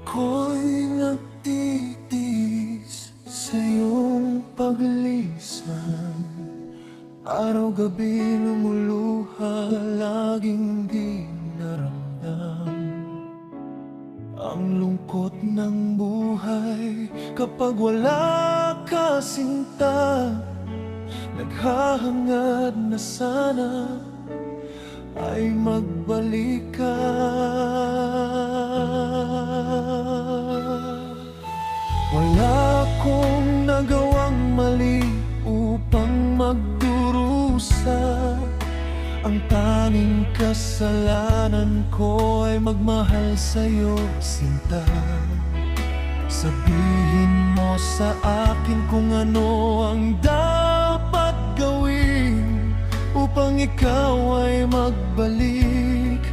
Ako'y nagtitiis sa iyong paglisan. Araw-gabi lumuluha, laging di naramdam ang lungkot ng buhay kapag wala ka sinta. Naghahangad na sana ay magbalik ka. Wala akong nagawang mali upang magdurusa. Ang tanging kasalanan ko ay magmahal sa'yo, sinta. Sabihin mo sa akin kung ano ang dapat gawin upang ikaw ay magbalik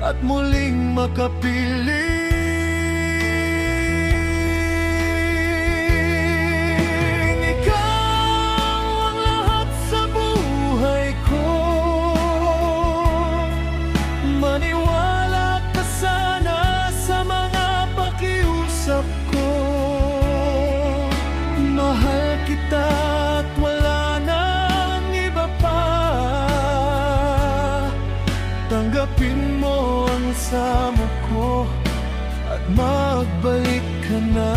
at muling makapiling. Ikaw ang lahat sa buhay ko. Maniwala ka sana sa mga pakiusap ko. Mahal kita at wala nang iba pa. Tanggapin mo ang samo ko at magbalik ka na.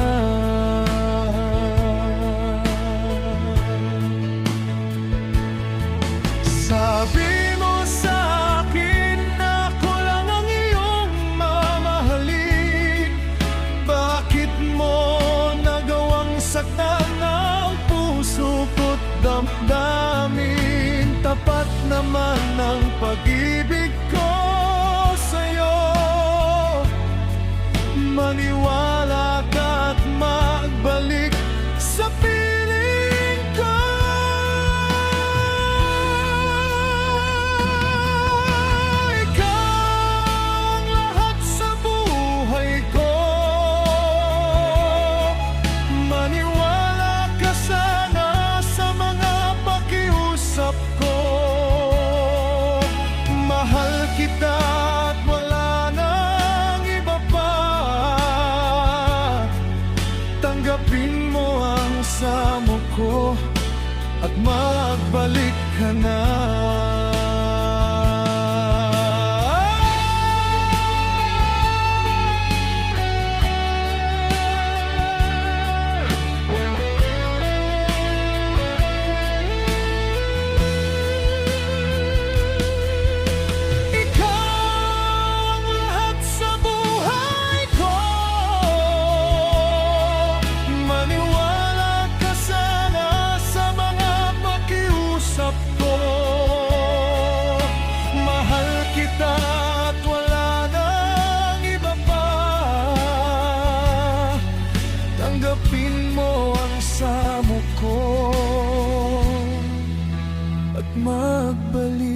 Sabi mo sa akin na ako lang ang iyong mamahalin. Bakit mo nagawang saktan ang puso ko't damdamin? Tapat naman ang pag-ibig ko sa'yo. Maniwala ka at magbalik sa piling ko. Ikaw ang lahat sa buhay ko. Maniwala ka sana sa mga pakiusap ko. Mahal kita at wala nang iba pa. Tanggapin mo ang samo ko at magbalik ka na. Tanggapin mo ang samo ko at magbalik